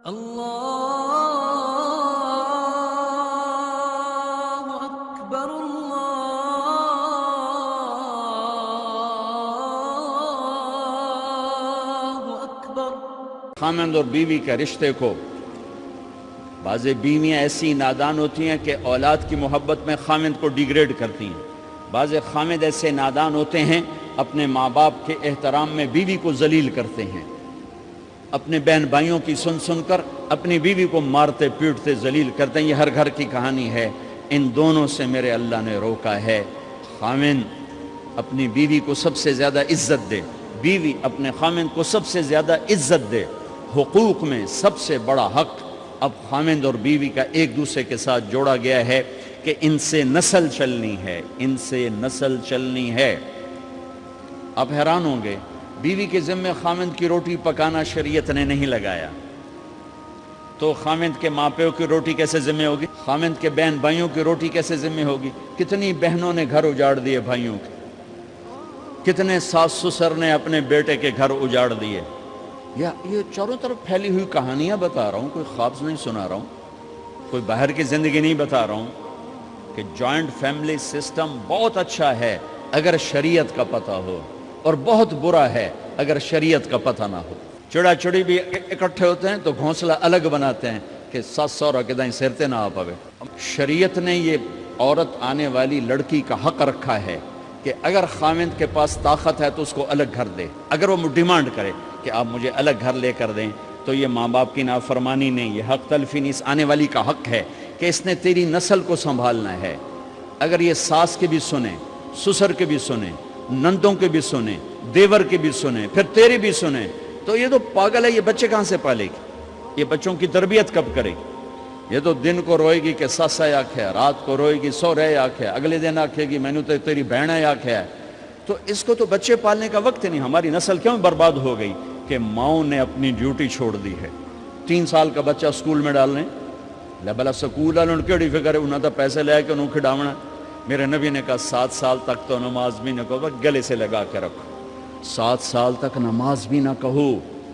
اللہ اکبر اللہ اکبر۔ خامند اور بیوی کے رشتے کو بعض بیویاں ایسی نادان ہوتی ہیں کہ اولاد کی محبت میں خامند کو ڈیگریڈ کرتی ہیں، بعض خامد ایسے نادان ہوتے ہیں اپنے ماں باپ کے احترام میں بیوی کو ذلیل کرتے ہیں، اپنے بہن بھائیوں کی سن سن کر اپنی بیوی کو مارتے پیٹتے ذلیل کرتے ہیں۔ یہ ہر گھر کی کہانی ہے، ان دونوں سے میرے اللہ نے روکا ہے۔ خامند اپنی بیوی کو سب سے زیادہ عزت دے، بیوی اپنے خامند کو سب سے زیادہ عزت دے۔ حقوق میں سب سے بڑا حق اب خامند اور بیوی کا ایک دوسرے کے ساتھ جوڑا گیا ہے کہ ان سے نسل چلنی ہے، ان سے نسل چلنی ہے۔ آپ حیران ہوں گے، بیوی کے ذمہ خامند کی روٹی پکانا شریعت نے نہیں لگایا، تو خامند کے ماں پیو کی روٹی کیسے ذمہ ہوگی؟ خامند کے بہن بھائیوں کی روٹی کیسے ذمہ ہوگی؟ کتنی بہنوں نے گھر اجاڑ دیے بھائیوں کے، کتنے ساس سسر نے اپنے بیٹے کے گھر اجاڑ دیے۔ یہ چاروں طرف پھیلی ہوئی کہانیاں بتا رہا ہوں، کوئی خواب نہیں سنا رہا ہوں، کوئی باہر کی زندگی نہیں بتا رہا ہوں کہ جوائنٹ فیملی سسٹم بہت اچھا ہے اگر شریعت کا پتہ ہو، اور بہت برا ہے اگر شریعت کا پتہ نہ ہو۔ چڑا چڑی بھی اکٹھے ہوتے ہیں تو گھونسلہ الگ بناتے ہیں کہ ساس سورا کے دائیں سرتے نہ آ پاوے۔ شریعت نے یہ عورت آنے والی لڑکی کا حق رکھا ہے کہ اگر خامند کے پاس طاقت ہے تو اس کو الگ گھر دے، اگر وہ ڈیمانڈ کرے کہ آپ مجھے الگ گھر لے کر دیں تو یہ ماں باپ کی نافرمانی نہیں، یہ حق تلفی نہیں، اس آنے والی کا حق ہے کہ اس نے تیری نسل کو سنبھالنا ہے۔ اگر یہ ساس کے بھی سنیں، سسر کے بھی سنیں، نندوں کے بھی سنیں، دیور کے بھی سنیں، پھر تیری بھی سنیں، تو یہ تو پاگل ہے، یہ بچے کہاں سے پالے گی؟ یہ بچوں کی تربیت کب کرے گی؟ یہ تو دن کو روئے گی کہ ساسا آکھے، رات کو روئے گی سو رہے آکھے، اگلے دن آکھے گی میں نے تو تیری بہن ہے آکھے ہے۔ تو اس کو تو بچے پالنے کا وقت نہیں۔ ہماری نسل کیوں برباد ہو گئی کہ ماؤں نے اپنی ڈیوٹی چھوڑ دی ہے۔ 3 سال کا بچہ سکول میں ڈالنے بلا سکول والوں کیڑی فکر ہے، انہوں نے پیسے لے کے انہوں کھڈاونا۔ میرے نبی نے کہا 7 سال تک تو نماز بھی نہ کہو، گلے سے لگا کے رکھو۔ 7 سال تک نماز بھی نہ کہو،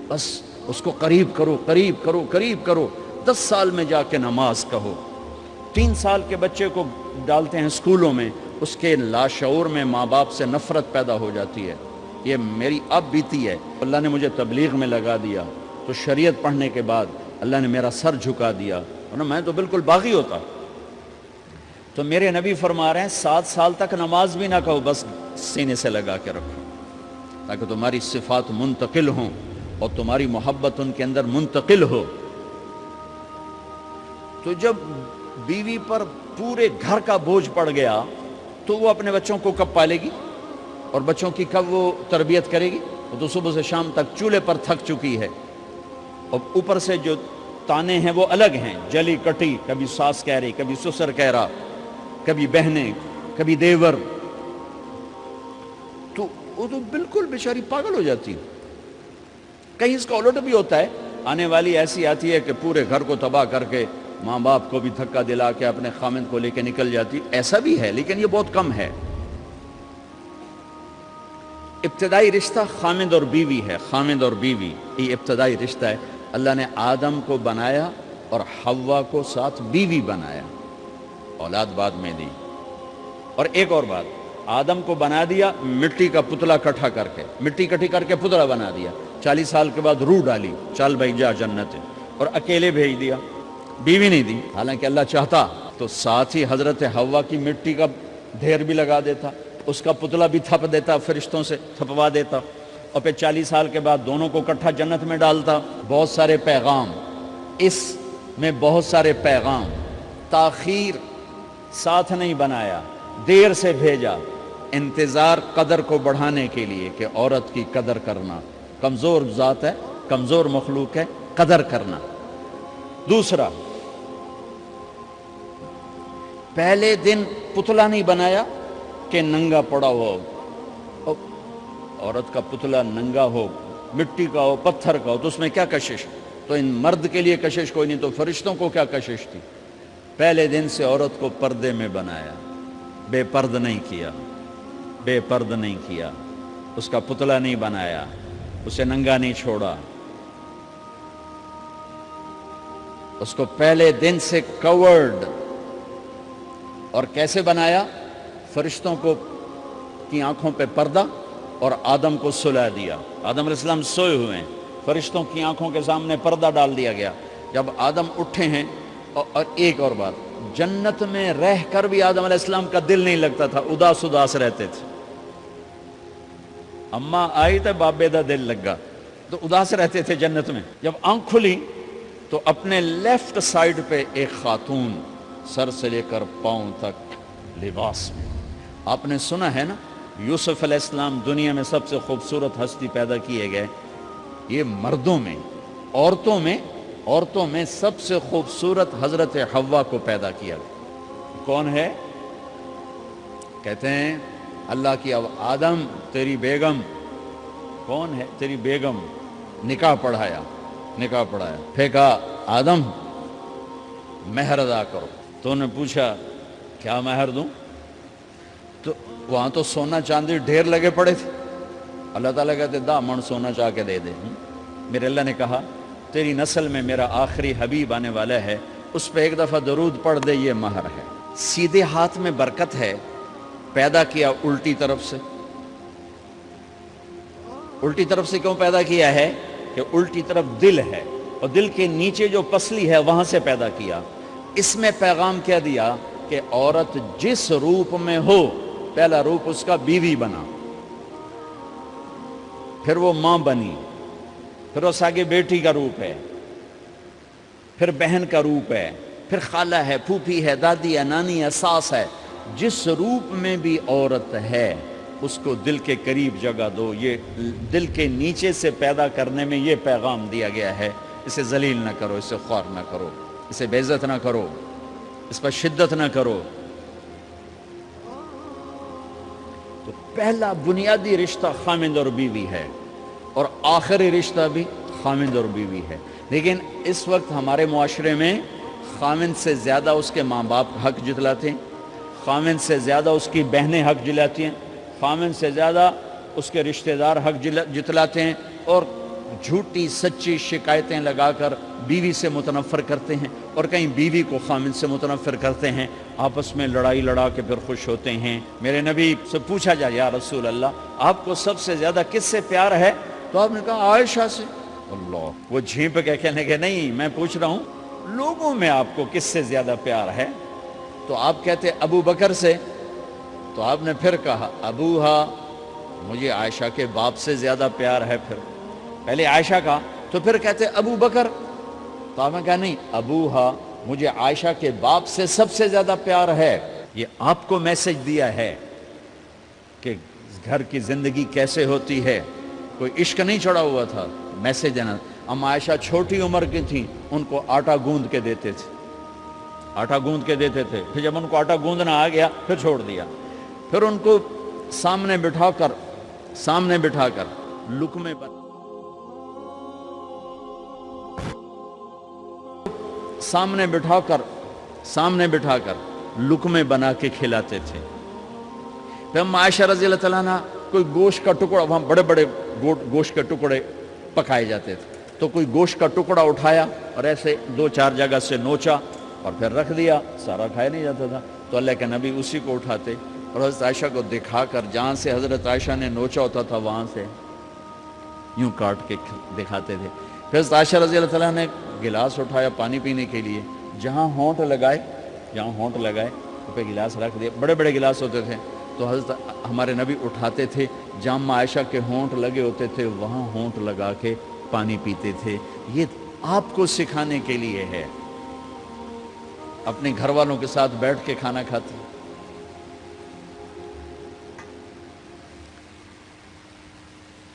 بس اس کو قریب کرو قریب کرو قریب کرو، 10 سال میں جا کے نماز کہو۔ 3 سال کے بچے کو ڈالتے ہیں اسکولوں میں، اس کے لاشعور میں ماں باپ سے نفرت پیدا ہو جاتی ہے۔ یہ میری اب بیتی ہے، اللہ نے مجھے تبلیغ میں لگا دیا تو شریعت پڑھنے کے بعد اللہ نے میرا سر جھکا دیا، ورنہ میں تو بالکل باغی ہوتا۔ تو میرے نبی فرما رہے ہیں 7 سال تک نماز بھی نہ کہو، بس سینے سے لگا کے رکھو تاکہ تمہاری صفات منتقل ہوں اور تمہاری محبت ان کے اندر منتقل ہو۔ تو جب بیوی پر پورے گھر کا بوجھ پڑ گیا تو وہ اپنے بچوں کو کب پالے گی اور بچوں کی کب وہ تربیت کرے گی؟ وہ تو صبح سے شام تک چولہے پر تھک چکی ہے، اور اوپر سے جو تانے ہیں وہ الگ ہیں، جلی کٹی، کبھی ساس کہہ رہی، کبھی سسر کہہ رہا، کبھی بہنیں، کبھی دیور، تو وہ تو بالکل بیچاری پاگل ہو جاتی۔ کہیں اس کا الٹ بھی ہوتا ہے، آنے والی ایسی آتی ہے کہ پورے گھر کو تباہ کر کے ماں باپ کو بھی دھکا دلا کے اپنے خامند کو لے کے نکل جاتی، ایسا بھی ہے لیکن یہ بہت کم ہے۔ ابتدائی رشتہ خامند اور بیوی ہے، خامند اور بیوی یہ ابتدائی رشتہ ہے۔ اللہ نے آدم کو بنایا اور حوا کو ساتھ بیوی بنایا، اولاد بعد میں دی۔ اور ایک اور بات، آدم کو بنا دیا مٹی کا پتلا کٹھا کر کے، مٹی کٹھی کر کے پتلا بنا دیا، 40 سال کے بعد روح ڈالی، چل بھائی جا جنت، اور اکیلے بھیج دیا، بیوی نہیں دی۔ حالانکہ اللہ چاہتا تو ساتھ ہی حضرت حوا کی مٹی کا ڈھیر بھی لگا دیتا، اس کا پتلا بھی تھپ دیتا، فرشتوں سے تھپوا دیتا، اور پھر 40 سال کے بعد دونوں کو کٹھا جنت میں ڈالتا۔ بہت سارے پیغام، اس میں بہت سارے پیغام، تاخیر ساتھ نہیں بنایا، دیر سے بھیجا، انتظار قدر کو بڑھانے کے لیے کہ عورت کی قدر کرنا، کمزور ذات ہے، کمزور مخلوق ہے، قدر کرنا۔ دوسرا، پہلے دن پتلا نہیں بنایا کہ ننگا پڑا ہو، عورت کا پتلا ننگا ہو، مٹی کا ہو، پتھر کا ہو، تو اس میں کیا کشش؟ تو ان مرد کے لیے کشش کوئی نہیں، تو فرشتوں کو کیا کشش تھی؟ پہلے دن سے عورت کو پردے میں بنایا، بے پرد نہیں کیا، بے پرد نہیں کیا، اس کا پتلا نہیں بنایا، اسے ننگا نہیں چھوڑا۔ اس کو پہلے دن سے کورڈ، اور کیسے بنایا؟ فرشتوں کو کی آنکھوں پہ پردہ اور آدم کو سلا دیا۔ آدم علیہ السلام سوئے ہوئے ہیں، فرشتوں کی آنکھوں کے سامنے پردہ ڈال دیا گیا۔ جب آدم اٹھے ہیں، اور ایک اور بات، جنت میں رہ کر بھی آدم علیہ السلام کا دل نہیں لگتا تھا، اداس اداس رہتے تھے۔ اماں آئی تو بابے دا دل لگا، تو اداس رہتے تھے جنت میں۔ جب آنکھ کھلی تو اپنے لیفٹ سائیڈ پہ ایک خاتون سر سے لے کر پاؤں تک لباس میں۔ آپ نے سنا ہے نا، یوسف علیہ السلام دنیا میں سب سے خوبصورت ہستی پیدا کیے گئے۔ یہ مردوں میں، عورتوں میں سب سے خوبصورت حضرت حوا کو پیدا کیا گیا۔ کون ہے؟ کہتے ہیں اللہ کی آدم تیری بیگم۔ کون ہے تیری بیگم؟ نکاح پڑھایا۔ پھر کہا آدم مہر ادا کرو۔ تو انہوں نے پوچھا کیا مہر دوں؟ تو وہاں تو سونا چاندی ڈھیر لگے پڑے تھے۔ اللہ تعالیٰ کہتے دا من سونا چاہ کے دے دے۔ میرے اللہ نے کہا تیری نسل میں میرا آخری حبیب آنے والا ہے، اس پہ ایک دفعہ درود پڑھ دے، یہ مہر ہے۔ سیدھے ہاتھ میں برکت ہے، پیدا کیا الٹی طرف سے۔ الٹی طرف سے کیوں پیدا کیا ہے؟ کہ الٹی طرف دل ہے، اور دل کے نیچے جو پسلی ہے وہاں سے پیدا کیا۔ اس میں پیغام کیا دیا کہ عورت جس روپ میں ہو، پہلا روپ اس کا بیوی بنا، پھر وہ ماں بنی، پھر اس آگے بیٹی کا روپ ہے، پھر بہن کا روپ ہے، پھر خالہ ہے، پھوپھی ہے، دادی ہے، نانی ہے، ساس ہے۔ جس روپ میں بھی عورت ہے اس کو دل کے قریب جگہ دو۔ یہ دل کے نیچے سے پیدا کرنے میں یہ پیغام دیا گیا ہے، اسے ذلیل نہ کرو، اسے خوار نہ کرو، اسے بے عزت نہ کرو، اس پر شدت نہ کرو۔ تو پہلا بنیادی رشتہ خامند اور بیوی ہے، اور آخری رشتہ بھی خامند اور بیوی ہے۔ لیکن اس وقت ہمارے معاشرے میں خامند سے زیادہ اس کے ماں باپ حق جتلاتے ہیں، خامند سے زیادہ اس کی بہنیں حق جلاتی ہیں، خامند سے زیادہ اس کے رشتہ دار حق جتلاتے ہیں، اور جھوٹی سچی شکایتیں لگا کر بیوی سے متنفر کرتے ہیں، اور کہیں بیوی کو خامند سے متنفر کرتے ہیں، آپس میں لڑائی لڑا کے پھر خوش ہوتے ہیں۔ میرے نبی سے پوچھا جائے یا رسول اللہ آپ کو سب سے زیادہ کس سے پیار ہے؟ تو آپ نے کہا عائشہ سے۔ اللہ، وہ جھینپ کے کہنے کہ نہیں، میں پوچھ رہا ہوں لوگوں میں آپ کو کس سے زیادہ پیار ہے؟ تو آپ کہتے ابو بکر سے۔ تو آپ نے پھر کہا ابوہا، مجھے عائشہ کے باپ سے زیادہ پیار ہے۔ پھر پہلے عائشہ کا، تو پھر کہتے ابو بکر۔ تو آپ نے کہا نہیں، ابوہا، مجھے عائشہ کے باپ سے سب سے زیادہ پیار ہے۔ یہ آپ کو میسج دیا ہے کہ گھر کی زندگی کیسے ہوتی ہے، کوئی عشق نہیں چڑھا ہوا تھا، میسج دینا۔ ام عائشہ چھوٹی عمر کی تھیں، ان کو آٹا گوندھ کے دیتے تھے، آٹا گوندھ کے دیتے تھے، پھر جب ان کو آٹا گوندھنا آ گیا پھر چھوڑ دیا، پھر ان کو سامنے بٹھا کر لقمے پر سامنے بٹھا کر لقمے بنا کے کھلاتے تھے۔ پھر ہم عائشہ رضی اللہ تعالیٰ عنہ کوئی گوشت کا ٹکڑا، وہاں بڑے بڑے گوشت کے ٹکڑے پکائے جاتے تھے، تو کوئی گوشت کا ٹکڑا اٹھایا اور ایسے 2-4 جگہ سے نوچا اور پھر رکھ دیا، سارا کھایا نہیں جاتا تھا، تو اللہ کے نبی اسی کو اٹھاتے اور حضرت عائشہ کو دکھا کر جہاں سے حضرت عائشہ نے نوچا ہوتا تھا وہاں سے یوں کاٹ کے دکھاتے تھے۔ پھر حضرت عائشہ رضی اللہ تعالیٰ نے گلاس اٹھایا پانی پینے کے لیے، جہاں ہونٹ لگائے تو پہ گلاس رکھ دیا، بڑے بڑے گلاس ہوتے تھے، تو حضرت ہمارے نبی اٹھاتے تھے، جہاں عائشہ کے ہونٹ لگے ہوتے تھے وہاں ہونٹ لگا کے پانی پیتے تھے۔ یہ آپ کو سکھانے کے لیے ہے، اپنے گھر والوں کے ساتھ بیٹھ کے کھانا کھاتے۔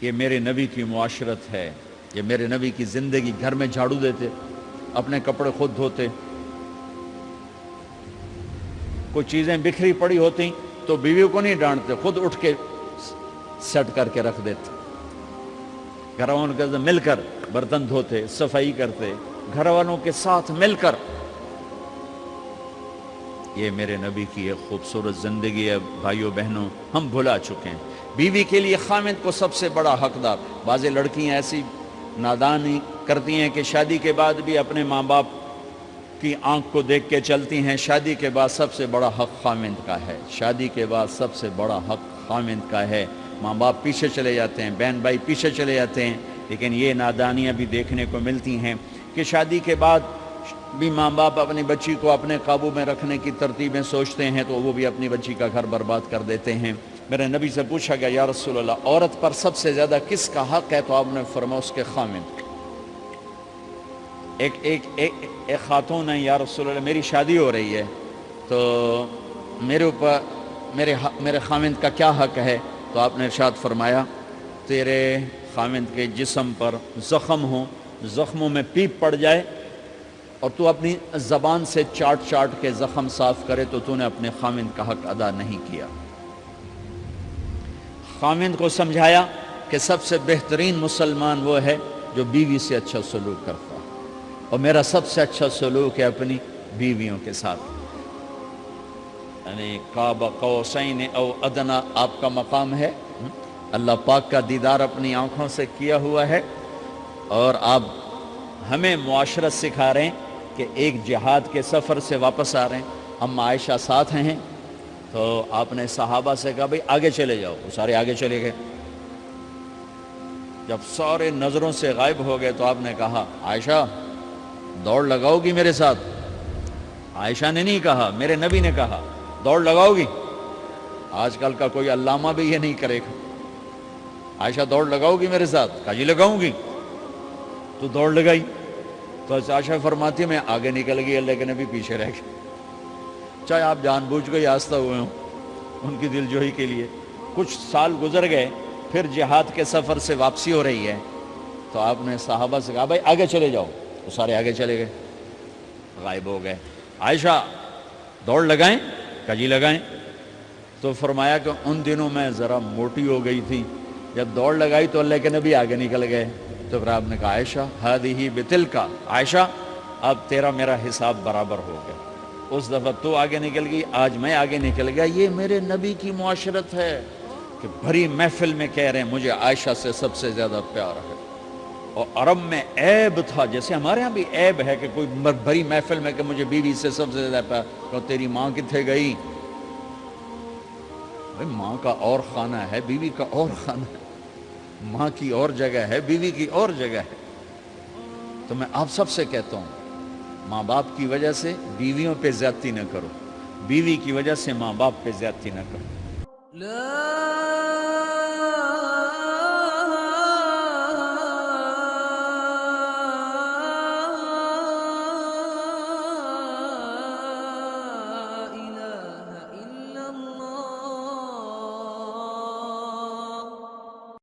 یہ میرے نبی کی معاشرت ہے، یہ میرے نبی کی زندگی۔ گھر میں جھاڑو دیتے، اپنے کپڑے خود دھوتے، کوئی چیزیں بکھری پڑی ہوتی تو بیوی کو نہیں ڈانٹتے، خود اٹھ کے سیٹ کر کے رکھ دیتے، گھر والوں کے ساتھ مل کر برتن دھوتے، صفائی کرتے، گھر والوں کے ساتھ مل کر۔ یہ میرے نبی کی ایک خوبصورت زندگی ہے۔ بھائیو بہنوں، ہم بھلا چکے ہیں بیوی کے لیے خامند کو سب سے بڑا حقدار۔ بعض لڑکیاں ایسی نادانی کرتی ہیں کہ شادی کے بعد بھی اپنے ماں باپ کی آنکھ کو دیکھ کے چلتی ہیں. شادی کے بعد سب سے بڑا حق خامند کا ہے. شادی کے بعد سب سے بڑا حق خامند کا ہے. ماں باپ پیچھے چلے جاتے ہیں, بہن بھائی پیچھے چلے جاتے ہیں, لیکن یہ نادانیاں بھی دیکھنے کو ملتی ہیں کہ شادی کے بعد بھی ماں باپ اپنی بچی کو اپنے قابو میں رکھنے کی ترتیبیں سوچتے ہیں تو وہ بھی اپنی بچی کا گھر برباد کر دیتے ہیں. میرے نبی سے پوچھا گیا یا رسول اللہ عورت پر سب سے زیادہ کس کا حق ہے؟ تو آپ نے فرمایا اس کے خامند. ایک خاتون ہے, یا رسول اللہ میری شادی ہو رہی ہے تو میرے اوپر میرے خامند کا کیا حق ہے؟ تو آپ نے ارشاد فرمایا تیرے خامند کے جسم پر زخم ہو, زخموں میں پیپ پڑ جائے اور تو اپنی زبان سے چاٹ کے زخم صاف کرے تو تو نے اپنے خامند کا حق ادا نہیں کیا. خامند کو سمجھایا کہ سب سے بہترین مسلمان وہ ہے جو بیوی سے اچھا سلوک کرتا ہے, اور میرا سب سے اچھا سلوک ہے اپنی بیویوں کے ساتھ. یعنی قاب قوسین او ادنا آپ کا مقام ہے, اللہ پاک کا دیدار اپنی آنکھوں سے کیا ہوا ہے, اور آپ ہمیں معاشرت سکھا رہے ہیں کہ ایک جہاد کے سفر سے واپس آ رہے ہیں, ہم عائشہ ساتھ ہیں. تو آپ نے صحابہ سے کہا بھئی آگے چلے جاؤ, وہ سارے آگے چلے گئے. جب سارے نظروں سے غائب ہو گئے تو آپ نے کہا عائشہ دوڑ لگاؤ گی میرے ساتھ؟ عائشہ نے نہیں کہا, میرے نبی نے کہا دوڑ لگاؤ گی. آج کل کا کوئی علامہ بھی یہ نہیں کرے گا. عائشہ دوڑ لگاؤ گی میرے ساتھ؟ کہا جی لگاؤں گی. تو دوڑ لگائی. تو عائشہ فرماتی ہے میں آگے نکل گئی, اللہ کے نبی پیچھے رہ گئے. چاہے آپ جان بوجھ کے آستہ ہوئے ہوں ان کی دل جوئی کے لیے. کچھ سال گزر گئے, پھر جہاد کے سفر سے واپسی ہو رہی ہے تو آپ نے صحابہ سے کہا بھائی آگے چلے جاؤ. وہ سارے آگے چلے گئے, غائب ہو گئے. عائشہ دوڑ لگائیں؟ کہا جی لگائیں. تو فرمایا کہ ان دنوں میں ذرا موٹی ہو گئی تھی, جب دوڑ لگائی تو اللہ کے نبی آگے نکل گئے. تو پھر آپ نے کہا عائشہ ہذہ بتلک, عائشہ اب تیرا میرا حساب برابر ہو گیا. اس دفعہ تو آگے نکل گئی, آج میں آگے نکل گیا. یہ میرے نبی کی معاشرت ہے کہ بھری محفل میں کہہ رہے ہیں مجھے عائشہ سے سب سے زیادہ پیار ہے. اور عرب میں عیب تھا, جیسے ہمارے ہاں بھی عیب ہے کہ کوئی بھری محفل میں کہ مجھے بیوی سے سب سے زیادہ پیار. کہ تیری ماں کتنے گئی؟ بھائی ماں کا اور خانہ ہے, بیوی کا اور خانہ ہے. ماں کی اور جگہ ہے, بیوی کی اور جگہ ہے. تو میں آپ سب سے کہتا ہوں ماں باپ کی وجہ سے بیویوں پہ زیادتی نہ کرو, بیوی کی وجہ سے ماں باپ پہ زیادتی نہ کرو. لا